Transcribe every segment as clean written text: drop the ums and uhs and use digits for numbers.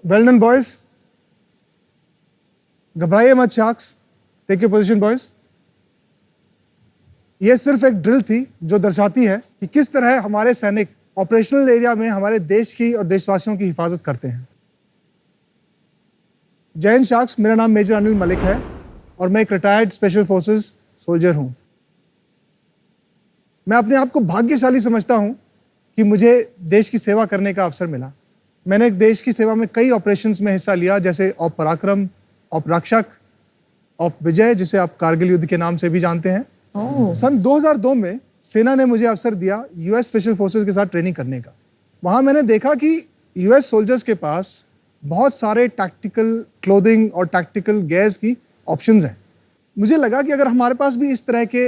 Well done boys, घबराइए मत sharks, take your position boys. ये सिर्फ एक ड्रिल थी जो दर्शाती है कि किस तरह हमारे सैनिक ऑपरेशनल एरिया में हमारे देश की और देशवासियों की हिफाजत करते हैं। जय हिंद शार्क्स, मेरा नाम मेजर अनिल मलिक है और मैं एक रिटायर्ड स्पेशल फोर्सेस सोल्जर हूं। मैं अपने आप को भाग्यशाली समझता हूं कि मुझे देश की सेवा करने का अवसर मिला। मैंने देश की सेवा में कई ऑपरेशंस में हिस्सा लिया, जैसे ऑप पराक्रम, ऑप रक्षक, ऑप विजय, जिसे आप कारगिल युद्ध के नाम से भी जानते हैं। सन 2002 में सेना ने मुझे अवसर दिया यूएस स्पेशल फोर्सेस के साथ ट्रेनिंग करने का। वहाँ मैंने देखा कि यूएस सोल्जर्स के पास बहुत सारे टैक्टिकल क्लोथिंग और टैक्टिकल गेयर्स की ऑप्शंस हैं। मुझे लगा कि अगर हमारे पास भी इस तरह के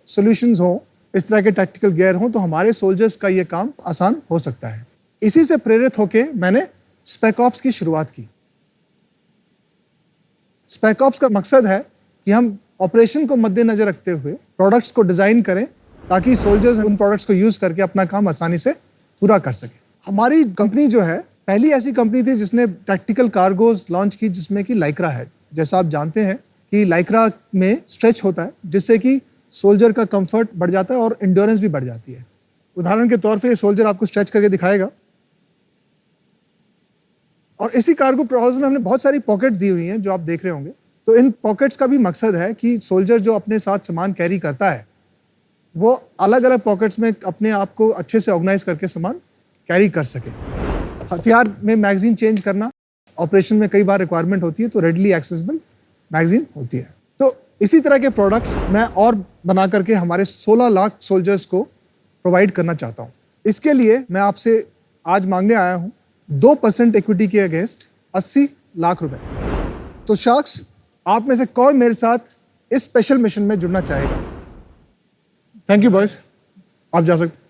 सॉल्यूशंस हों, इस तरह के टैक्टिकल गेयर हों, तो हमारे सोल्जर्स का ये काम आसान हो सकता है। इसी से प्रेरित होकर मैंने स्पेक ऑप्स की शुरुआत की। स्पेक ऑप्स का मकसद है कि हम ऑपरेशन को मद्देनजर रखते हुए प्रोडक्ट्स को डिज़ाइन करें ताकि सोल्जर्स उन प्रोडक्ट्स को यूज़ करके अपना काम आसानी से पूरा कर सकें। हमारी कंपनी जो है पहली ऐसी कंपनी थी जिसने टैक्टिकल कार्गोज लॉन्च की, जिसमें कि लाइक्रा है। जैसा आप जानते हैं कि लाइक्रा में स्ट्रेच होता है, जिससे कि सोल्जर का कंफर्ट बढ़ जाता है और एंड्योरेंस भी बढ़ जाती है। उदाहरण के तौर पे ये सोल्जर आपको स्ट्रेच करके दिखाएगा। और इसी कार्गो ट्राउजर में हमने बहुत सारी पॉकेट दी हुई हैं जो आप देख रहे होंगे। तो इन पॉकेट्स का भी मकसद है कि सोल्जर जो अपने साथ सामान कैरी करता है वो अलग अलग पॉकेट्स में अपने आप को अच्छे से ऑर्गेनाइज करके सामान कैरी कर सके। हथियार में मैगजीन चेंज करना ऑपरेशन में कई बार रिक्वायरमेंट होती है, तो रेडली एक्सेसिबल मैगजीन होती है। तो इसी तरह के प्रोडक्ट्स मैं और बना करके हमारे 16 लाख सोल्जर्स को प्रोवाइड करना चाहता हूँ। इसके लिए मैं आपसे आज मांगने आया हूँ 2% इक्विटी के अगेंस्ट 80 लाख रुपए। तो शार्क्स, आप में से कौन मेरे साथ इस स्पेशल मिशन में जुड़ना चाहेगा? थैंक यू बॉयज, आप जा सकते।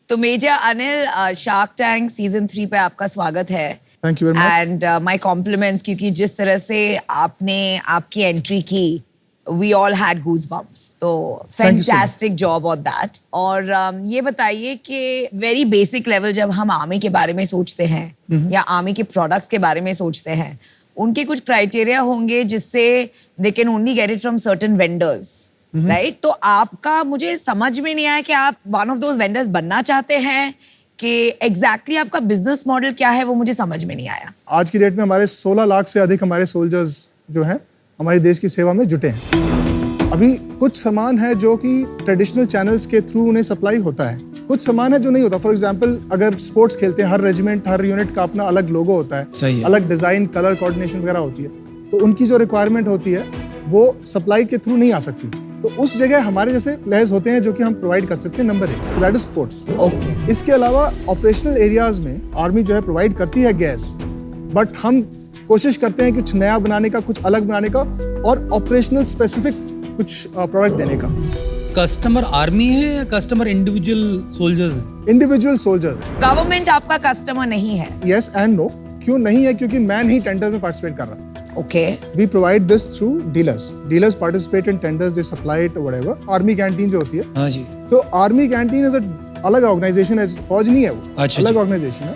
तो major Anil, Shark Tank season 3 पे आपका स्वागत है। Thank you very much and my compliments, क्योंकि जिस तरह से आपने आपकी एंट्री की, we all had goose bumps. तो फैंटास्टिक जॉब ऑन दैट। और ये बताइए कि वेरी बेसिक लेवल जब हम आर्मी के बारे में सोचते हैं या आर्मी के प्रोडक्ट्स के बारे में सोचते हैं, उनके कुछ क्राइटेरिया होंगे जिससे they can only get it from certain vendors, right? तो आपका मुझे समझ में नहीं आया कि आप वन ऑफ दोज वेंडर्स बनना चाहते हैं कि एग्जैक्टली आपका बिजनेस मॉडल क्या है, वो मुझे समझ में नहीं आया। आज की डेट में हमारे 16 लाख से अधिक हमारे सोल्जर्स जो हैं हमारे देश की सेवा में जुटे हैं। अभी कुछ सामान है जो कि ट्रेडिशनल चैनल्स के थ्रू उन्हें सप्लाई होता है, कुछ सामान है जो नहीं होता। फॉर एग्जांपल, अगर स्पोर्ट्स खेलते हैं, हर रेजिमेंट, हर यूनिट का अपना अलग लोगो होता है, अलग डिजाइन, कलर कोऑर्डिनेशन वगैरह होती है। तो उनकी जो रिक्वायरमेंट होती है वो सप्लाई के थ्रू नहीं आ सकती। तो उस जगह हमारे जैसे प्लेयर्स होते हैं जो कि हम प्रोवाइड कर सकते हैं। Number 1, that is sports. इसके अलावा ऑपरेशनल एरियाज में आर्मी जो है प्रोवाइड करती है गैस, बट हम कोशिश करते हैं कुछ नया बनाने का, कुछ अलग बनाने का और ऑपरेशनल स्पेसिफिक कुछ प्रोडक्ट देने का। कस्टमर आर्मी है या कस्टमर इंडिविजुअल सोल्जर्स है? Individual soldiers. गवर्नमेंट आपका कस्टमर नहीं है? Yes and no. क्यों नहीं है? क्योंकि मैं नहीं टेंडर में पार्टिसिपेट कर रहा। Okay. We provide this through dealers. Dealers participate in tenders, they supply it or whatever. Army canteen जो होती है, हाँ जी, तो आर्मी कैंटीन इज अलग ऑर्गेनाइजेशन है, फौज नहीं है वो, अच्छा अलग ऑर्गेनाइजेशन है।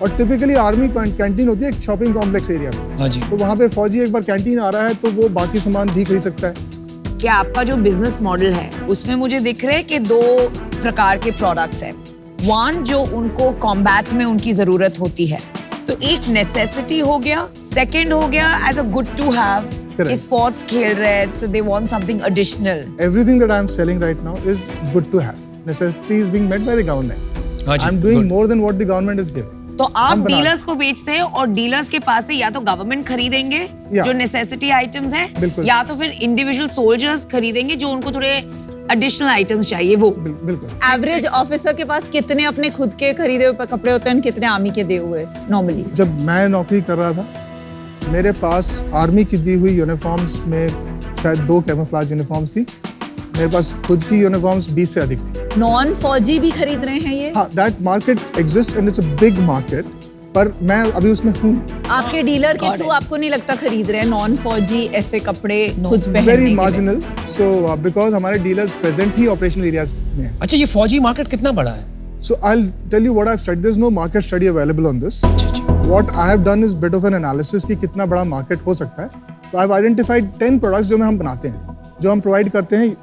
और टिपिकली आर्मी कैंटीन होती है एक शॉपिंग कॉम्प्लेक्स एरिया में। हाँ जी। तो वहाँ पे फौजी एक बार कैंटीन आ रहा है तो वो बाकी सामान भी खरीद सकता है। क्या आपका जो बिजनेस मॉडल है उसमें मुझे दिख रहा है कि 2 प्रकार के प्रोडक्ट्स हैं। वन, जो उनको कॉम्बैट में उनकी जरूरत होती है, तो एक नेसेसिटी हो गया। सेकंड हो गया as a good to have, कि स्पोर्ट्स खेल रहे हैं तो they want something additional. Everything that I am selling right now is good to have. Necessity is being met by the government. हाँ जी, I am doing good. more than what the government is giving. तो आप dealers को बेचते हैं और dealers के पास से या तो गवर्नमेंट खरीदेंगे जो नेसेसिटी आइटम्स हैं, या तो फिर इंडिविजुअल सोल्जर्स खरीदेंगे जो उनको थोड़े एडिशनल आइटम्स चाहिए वो। बिल्कुल। एवरेज ऑफिसर के पास कितने अपने खुद के खरीदे हुए कपड़े होते हैं, कितने आर्मी के दिए हुए नॉर्मली? जब मैं नौकरी कर रहा था मेरे पास आर्मी की दी हुई यूनिफॉर्म्स में शायद 2 कैमोफ्लेज यूनिफॉर्म्स थी। मेरे पास खुद की यूनिफॉर्म्स 20 से अधिक थी। नॉन फौजी भी खरीद रहे हैं ये? हाँ, that market exist and it's a big market, पर मैं अभी उसमें हूँ। आपके डीलर के थ्रू आपको नहीं लगता खरीद रहे हैं नॉन फौजी ऐसे कपड़े खुद पहनने के वेरी लिए? मार्जिनल। सो बिकॉज हमारे डीलर्स प्रेजेंट ही ऑपरेशनल एरियाज में हैं। अच्छा, ये फौजी मार्केट कितना बड़ा है? So I'll tell you what I've studied. There's no market study available on this. what I have done is bit of an analysis कि कितना बड़ा market हो सकता है. तो I have identified 10 products जो हम बनाते हैं, जो हम provide करते हैं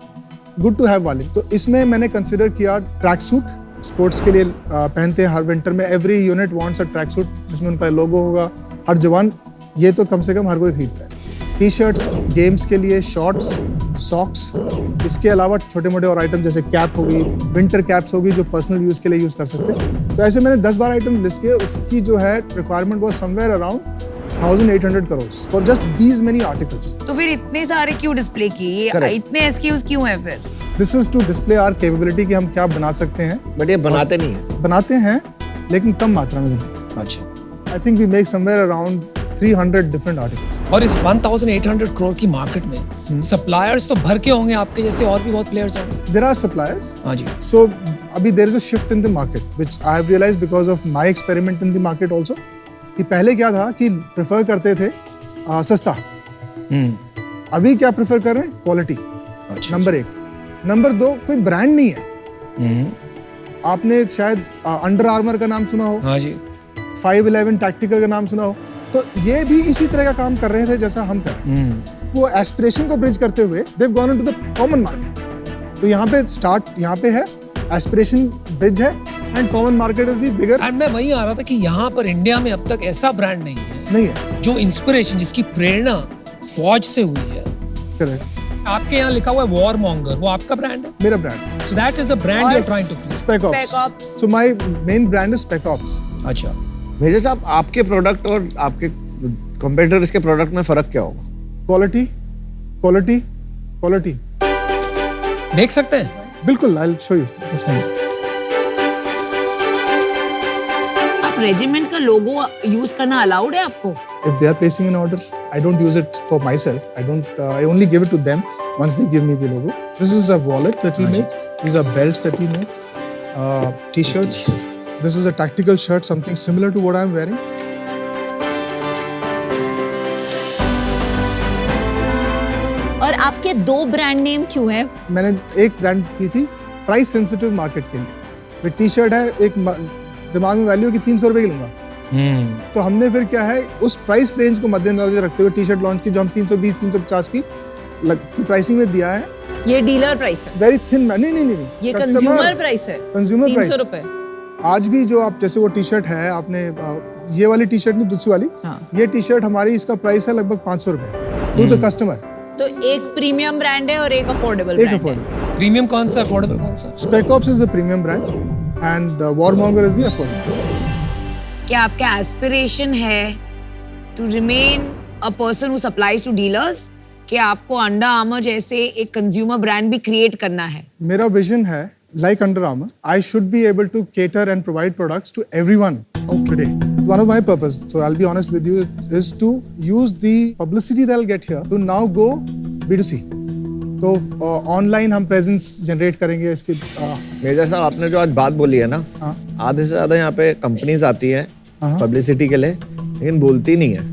good to have वाले. तो इसमें मैंने consider किया track suit, sports के लिए पहनते हैं हर winter में. Every unit wants a track suit जिसमें उनका logo होगा. हर जवान ये तो कम से कम हर कोई खरीदता है. टी-शर्ट्स गेम्स के लिए, शॉर्ट्स, सॉक्स, इसके अलावा छोटे मोटे और आइटम जैसे कैप होगी, विंटर कैप्स होगी जो पर्सनल यूज़ के लिए यूज़ कर सकते हैं. तो ऐसे मैंने 10-12 आइटम लिस्ट किए. उसकी जो है रिक्वायरमेंट वो somewhere around 1800 crores for just these many articles. तो फिर इतने सारे क्यों डिस्प्ले किए? Correct. इतने SKUs क्यों है फिर? This is to display our capability कि हम क्या बना सकते हैं. बट ये बनाते नहीं है. बनाते हैं लेकिन कम मात्रा में बनाते हैं. अच्छा. I think we make somewhere around 300 different articles. और इस 1800 करोड़ की मार्केट में सप्लायर्स तो भर के होंगे आपके जैसे, और भी बहुत प्लेयर्स होंगे. There are suppliers. हाँ जी. So अभी there is a shift in the market which I have realized because of my experiment in the market also कि पहले क्या था कि प्रेफर करते थे सस्ता. अभी क्या प्रेफर कर रहे हैं? क्वालिटी. अच्छा. नंबर 1. नंबर 2, कोई ब्रांड नहीं है. आपने शायद अंडर आर्मर का नाम सुना हो, हाँ जी. 511 टैक्टिकल का नाम सुना हो. तो ये भी इसी तरह का काम कर रहे थे जैसा हम कर रहे हैं. वो एस्पिरेशन को ब्रिज करते हुए they've gone into the common market. तो यहाँ पे स्टार्ट यहाँ पे है, एस्पिरेशन ब्रिज है and common market is the bigger. And मैं वही आ रहा था कि यहाँ पर इंडिया में अब तक ऐसा ब्रांड नहीं है जो इंस्पिरेशन, जिसकी प्रेरणा फौज से हुई है. करेक्ट. आपके यहाँ लिखा हुआ है वॉर मॉन्गर, वो आपका ब्रांड है? मेरा brand. So that is a brand you are trying to create. Spec Ops. Spec Ops. So my main brand is Spec Ops. अच्छा. मेजर साहब, आपके प्रोडक्ट और आपके कंपेटिटर्स के प्रोडक्ट में फर्क क्या होगा? Quality, quality, quality. देख सकते हैं. बिल्कुल. I'll show you. Just once. आप रेजिमेंट का लोगो यूज करना अलाउड है आपको? If they are placing an order, I don't use it for myself. I don't. I only give it to them once they give me the logo. This is a wallet that we make. These are belts that we make. T-shirts. This is a tactical shirt, something similar to what I'm wearing. और आपके 2 brand name क्यों है? मैंने एक brand की थी price sensitive market के लिए. वे टी-शर्ट है, एक दिमाग में वैल्यू की 300 रुपए की लूंगा. तो हमने फिर क्या है, उस प्राइस रेंज को मद्देनजर रखते हुए टी-शर्ट लॉन्च की जो हम 320-350 की प्राइसिंग में दिया है. ये डीलर प्राइस है? Very thin. नहीं. ये कंज्यूमर प्राइस है? Consumer price. 300 रुपए. आज भी जो आप जैसे वो टी-शर्ट है, आपने ये वाली टी-शर्ट नहीं, दूसरी वाली. हाँ. ये टी-शर्ट हमारी, इसका प्राइस है लगभग 500 रुपए टू द कस्टमर. तो एक प्रीमियम ब्रांड है और एक अफोर्डेबल एक ब्रांड है. अफोर्डेबल. प्रीमियम कौन सा, अफोर्डेबल कौन सा? Spec Ops is the premium brand and Warmonger is the affordable. क्या आपका एस्पिरेशन है to remain a person who supplies to dealers, कि आपको अंडर आर्मर जैसे एक कंज्यूमर ब्रांड भी क्रिएट करना है? मेरा विजन है, like Under Armour, I should be able to cater and provide products to everyone today. One of my purpose, so I'll be honest with you, is to use the publicity that I'll get here to now go B2C. तो online हम presence generate करेंगे इसके. Major साहब, आपने जो आज बात बोली है ना, हाँ. आधे से ज्यादा यहाँ पे कंपनीज आती है पब्लिसिटी के लिए, लेकिन बोलती नहीं है.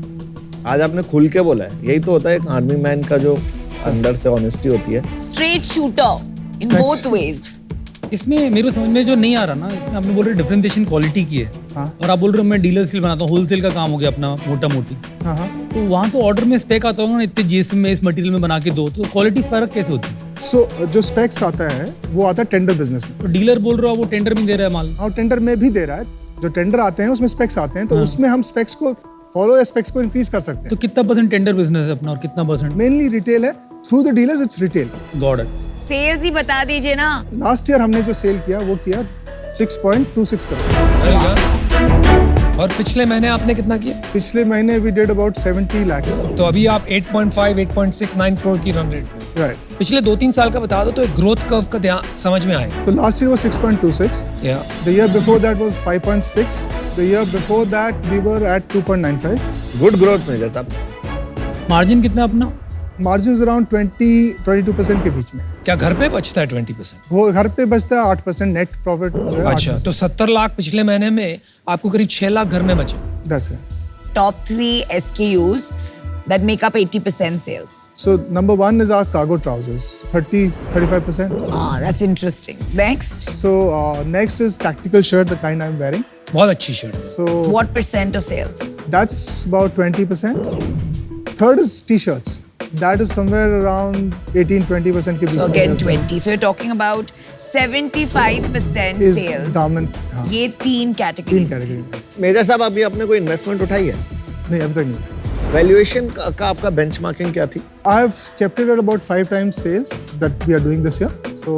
आज आपने खुल के बोला है. यही तो होता है एक आर्मी मैन का जो अंदर से ऑनेस्टी होती है. Straight shooter in both ways. इसमें मेरे को समझ में जो नहीं आ रहा ना, इसमें आपने बोल रहे डिफरेंशिएशन क्वालिटी की है. हाँ. और आप बोल रहे हो मैं डीलर्स के लिए बनाता हूँ, होलसेल का काम हो गया अपना मोटा मोटी. हाँ. तो वहाँ तो ऑर्डर में स्पेक आता होगा ना, इतने जीएसएम में इस मटेरियल में बना के दो, तो क्वालिटी फर्क कैसे होती है? सो जो स्पेक्स आता है वो आता है टेंडर बिजनेस में. तो डीलर बोल रहे हो वो टेंडर में दे रहा है माल. और टेंडर में भी दे रहा है. जो टेंडर आते हैं उसमें स्पेक्स आते हैं, तो उसमें हम स्पेक्स को फॉलो या स्पेक्स को इंक्रीज कर सकते तो हैं. कितना परसेंट टेंडर बिजनेस है अपना और कितना परसेंट मेनली रिटेल है. Through the dealers it's retail. Got it. Sales ही बता दीजिए ना. लास्ट ईयर हमने जो सेल किया वो किया 6.26 करोड़. और पिछले महीने आपने कितना किया? पिछले महीने वी डिड अबाउट 70 lakhs. तो अभी आप 8.5, 8.69 करोड़ की रन रेट पे. राइट. पिछले 2-3 साल का बता दो तो एक ग्रोथ कर्व का ध्यान समझ में आएगा. तो लास्ट ईयर वाज 6.26. या The year before that was 5.6. The year before that we were at 2.95. Good growth major साहब. मार्जिन कितना अपना? Margins around 20-22% के बीच में. क्या घर पे बचता है 20%? वो घर पे बचता है 8%. नेट प्रॉफिट जो है अच्छा, 8%. तो 70 लाख पिछले महीने में आपको करीब 6 लाख घर में बचे. That's it. Top 3 SKUs that make up 80% sales. So number 1 is our cargo trousers, 30-35%. Ah, that's interesting. Next. So next is tactical shirt, the kind I'm wearing. बहुत अच्छी शर्ट है। So What percent of sales? that's about 20%. Third is t-shirts. That is somewhere around 18-20% के बीच So में again रहता है. 20. So you're talking about 75% Is sales. garment, हाँ. ये 3 तीन categories. कैटेगरी. मेजर साहब अभी आपने कोई इन्वेस्टमेंट उठाई है? नहीं अभी तक नहीं. वैल्यूएशन का आपका बेंचमार्किंग क्या थी? I have kept it at about 5 times sales that we are doing this year. So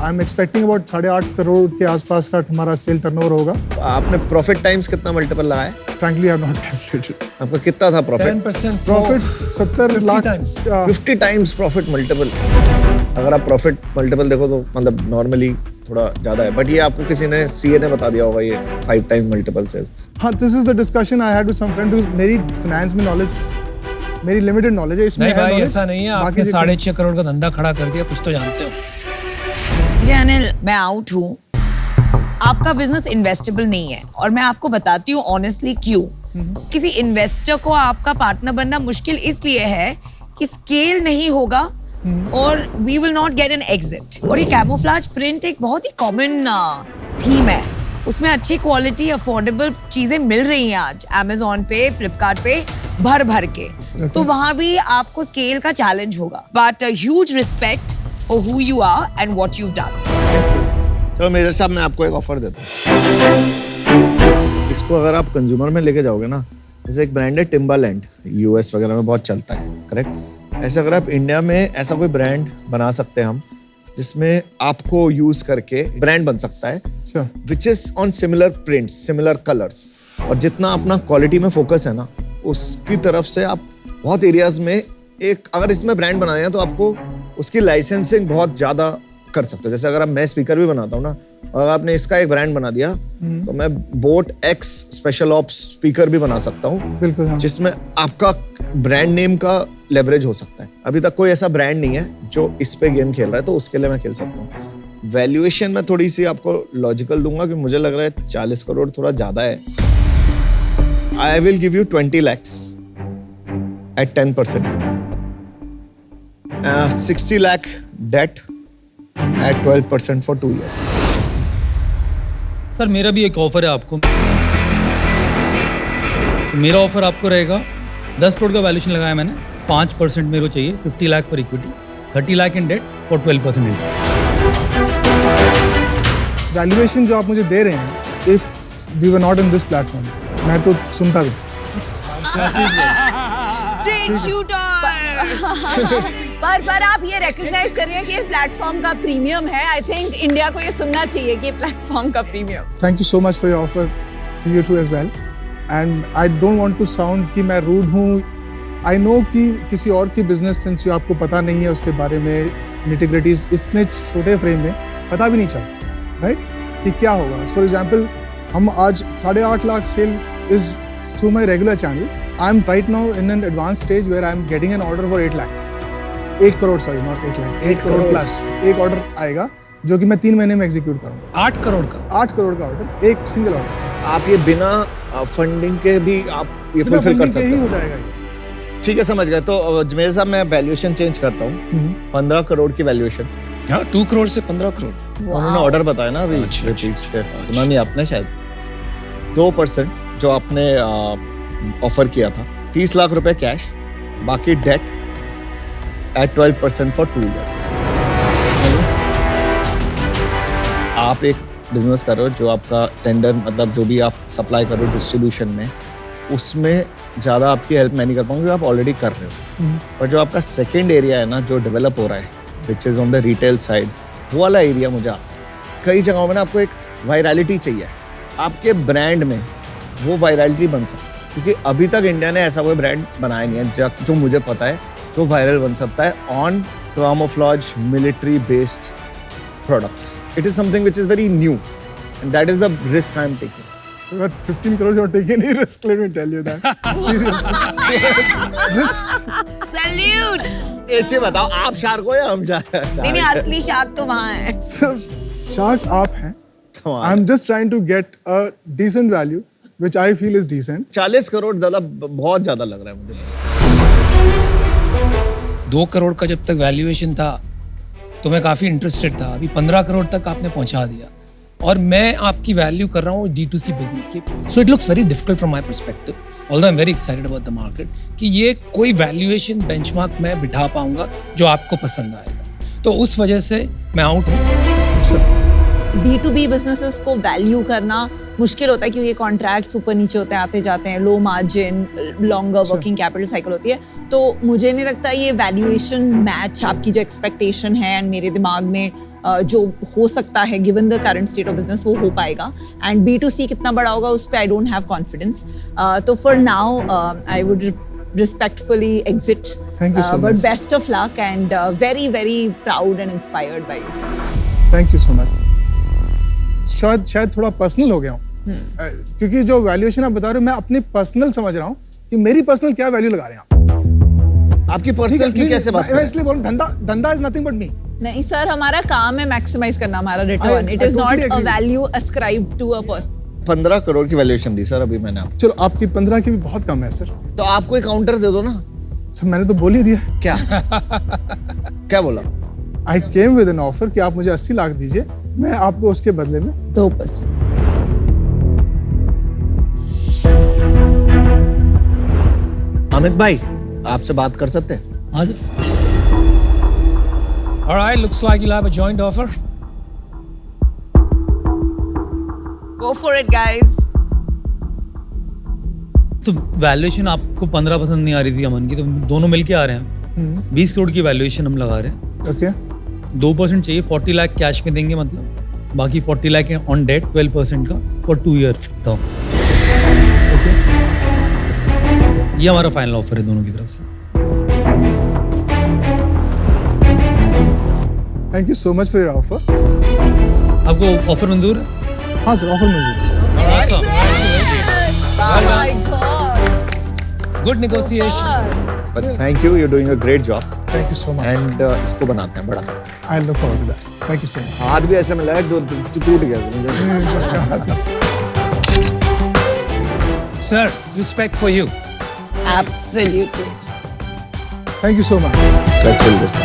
I'm expecting about 8.5 crore के आसपास का हमारा सेल टर्नओवर होगा. आपने प्रॉफिट टाइम्स कितना मल्टीपल लगाया? Frankly, I have not calculated. आपका कितना था profit? 10% Profit 70 lakh. times. 50 times profit multiple. अगर आप प्रॉफिट मल्टीपल देखो तो मतलब नॉर्मली थोड़ा ज्यादा है, बट ये आपको किसी ने सीए ने बता दिया होगा ये 5 टाइम्स मल्टीपल सेल्स। हाँ, this is the discussion I had with some friend who's मेरी finance में knowledge, मेरी limited knowledge है इसमें. नहीं है भाई knowledge, ऐसा नहीं है, बाकी आपने जितने- 6.5 करोड़ का धंधा खड़ा कर दिया, कुछ तो जानते हो। जी अनिल, मैं आउट हूँ। आपका बिजनेस इन्वेस्टेबल नहीं है और मैं आपको बताती हूँ ऑनेस्टली क्यों। किसी इन्वेस्टर को आपका पार्टनर बनना मुश्किल इसलिए है कि स्केल नहीं होगा और we will not get an exit. और ये कैमोफ्लेज प्रिंट एक बहुत ही कॉमन थीम है, उसमें अच्छी क्वालिटी अफोर्डेबल चीजें मिल रही हैं आज अमेजोन पे, फ्लिपकार्ट पे भर भर के। तो वहां भी आपको स्केल का चैलेंज होगा, but huge respect for who you are and what you done. चलो मेजर साहब मैं आपको एक ऑफर देता हूँ। इसको अगर आप कंज्यूमर में लेके जाओगे ना, जैसे एक ब्रांड है टिम्बरलैंड, यूएस वगैरह में बहुत चलता है, करेक्ट? ऐसे अगर आप इंडिया में ऐसा कोई ब्रांड बना सकते हैं हम, जिसमें आपको यूज करके ब्रांड बन सकता है Sure. Which is on similar prints, similar colours, और जितना अपना क्वालिटी में फोकस है ना, उसकी तरफ से आप बहुत एरियाज में एक अगर इसमें ब्रांड बनाए हैं तो आपको उसकी लाइसेंसिंग बहुत ज्यादा कर सकते हो। जैसे अगर मैं स्पीकर भी बनाता हूँ ना, अगर आपने इसका एक ब्रांड बना दिया तो मैं boat x special ops speaker भी बना सकता हूँ, बिल्कुल हाँ. जिसमें आपका ब्रांड नेम का लेवरेज हो सकता है। अभी तक कोई ऐसा ब्रांड नहीं है जो इस पे गेम खेल रहा है, तो उसके लिए मैं खेल सकता हूँ। वैल्यूएशन में थोड़ी सी आपको लॉजिकल दूंगा कि मुझे लग रहा है 40 करोड़ थोड़ा ज्यादा है। I will give you 20 lakhs at 10%, 60 lakh debt at 12% for 2 years. Sir मेरा भी एक ऑफर है आपको। तो मेरा ऑफर आपको रहेगा, 10 करोड़ का वैल्यूएशन लगाया मैंने, 5% मेरे को चाहिए, 50 lakh for equity, 30 lakh in debt for 12% interest. Valuation जो आप मुझे दे रहे हैं, if we were not in this platform, मैं तो सुनता भी. Straight shooter. पर आप ये रिकॉग्नाइज कर रहे हैं कि ये प्लेटफॉर्म का प्रीमियम है। आई थिंक इंडिया को ये सुनना चाहिए कि प्लेटफॉर्म का premium. Thank you so much for your offer to you too as well. And I don't want to sound कि मैं rude हूँ. I know कि किसी और की business since आपको पता नहीं है उसके बारे में, nitty-gritties इतने छोटे फ्रेम में पता भी नहीं चलता, right? कि क्या होगा. For example, हम आज 8.5 lakh sale is through my regular channel. I'm right now in an advanced stage where I'm getting an order for 8 lakh. 8 crore, sorry, not 8 lakh. 8 crore plus. एक ऑर्डर आएगा जो कि मैं 3 महीने में एग्जीक्यूट करूंगा. 8 करोड़ का 8 करोड़ का ऑर्डर, एक सिंगल ऑर्डर. आप ये बिना फंडिंग के भी आप ये फुलफिल कर सकते ही हो हो। जाएगा ये. ठीक है, समझ गए। तो मेरे साहब मैं वैल्यूएशन चेंज करता हूँ, 15 करोड़ की वैल्यूएशन। हाँ, 2 करोड़ से 15 करोड़। उन्होंने ऑर्डर बताया ना अभी, अच्छा, repeats के, सुना नहीं आपने शायद। 2% जो आपने ऑफर किया था, 30 लाख रुपए कैश, बाकी डेट at 12% for 2 years. आप एक बिजनेस कर रहे हो जो आपका टेंडर, मतलब जो भी आप सप्लाई कर रहे हो डिस्ट्रीब्यूशन में, उसमें ज़्यादा आपकी हेल्प मैं नहीं कर पाऊंगी, आप ऑलरेडी कर रहे हो। पर जो आपका सेकेंड एरिया है ना, जो डेवलप हो रहा है, which is on the retail side, वो वाला एरिया मुझे कई जगहों में ना आपको एक वायरलिटी चाहिए, आपके ब्रांड में वो वायरलिटी बन सकती है, क्योंकि अभी तक इंडिया ने ऐसा कोई ब्रांड बनाया नहीं है जो मुझे पता है जो वायरल बन सकता है on camouflage military based products. It is something which is very new and that is the risk I am taking. So at 15 crores you're taking any risk, let me tell you that. Seriously. Risks. Salute. ये बताओ, आप shark हो या हम shark? नहीं, असली shark तो वहाँ है। Sir, shark आप हैं. I'm just trying to get a decent value, which I feel is decent. 40 crore ज्यादा, बहुत ज्यादा लग रहा है मुझे। 2 करोड़ का जब तक वैल्यूएशन था तो मैं काफ़ी इंटरेस्टेड था। अभी 15 करोड़ तक आपने पहुंचा दिया और मैं आपकी वैल्यू कर रहा हूँ D2C बिजनेस की. So it looks very difficult from my perspective, although I am very excited about the market, कि ये कोई वैल्यूएशन बेंचमार्क मैं बिठा पाऊंगा जो आपको पसंद आएगा. तो उस वजह से मैं आउट हूँ. B2B बिजनेसेस को वैल्यू करना मुश्किल होता है क्योंकि कॉन्ट्रैक्ट्स ऊपर नीचे होते हैं, आते जाते हैं, low margin, longer working capital cycle होती है. तो मुझे नहीं लगता ये वैल्यूएशन मैच आपकी जो एक्सपेक्टेशन है एंड मेरे दिमाग में जो हो सकता है given the current state of business वो हो पाएगा. एंड B2C कितना बड़ा होगा उस पर आई डोंट हैव कॉन्फिडेंस. तो for now I would respectfully exit. Thank you so but much. best of luck and very very proud and inspired by you. Thank you so much. शायद थोड़ा personal हो गया हूँ क्योंकि जो valuation आप बता रहे हो मैं अपनी पर्सनल समझ रहा हूँ कि मेरी पर्सनल क्या वैल्यू लगा रहे हैं आप. आपकी पर्सनल की कैसे बात मैं इसलिए बोल रहा हूँ धंधा इज नथिंग बट मी. नहीं सर, हमारा काम है मैक्सिमाइज करना हमारा return. It is not a value ascribed to a person. 15 crore की वैल्यूएशन दी सर अभी मैंने आपको. चलो आपकी 15 की भी बहुत कम है सर. तो आपको एक काउंटर दे दो ना. सर मैंने तो बोल ही दिया. क्या क्या बोला? आई केम विद एन ऑफर कि आप मुझे 80 लाख दीजिए, मैं आपको उसके बदले में 2%. अमित भाई आपसे बात कर सकते हैं? आज All right, looks like you'll have a joint offer. Go for it guys. तो वैल्यूएशन आपको 15 पसंद नहीं आ रही थी अमन की, तो दोनों मिलके आ रहे हैं. 20 करोड़ की वैल्यूएशन हम लगा रहे हैं. ओके 2% चाहिए, 40 लाख कैश में देंगे, मतलब बाकी 40 लाख ऑन डेट 12% का फॉर 2 ईयर टर्म. ये हमारा फाइनल ऑफर है दोनों की तरफ से. Thank you so much for your offer. आपको ऑफर मंजूर है? हाँ सर ऑफर मंजूर है. Oh my god. Good negotiation. But thank you, you're doing a great job. Thank you so much. And इसको बनाते हैं बड़ा. I look forward to that. Thank you so much. हाथ भी ऐसे मिला है टूट गया. Sir, respect for you. Absolutely. Thank you so much. Let's build this.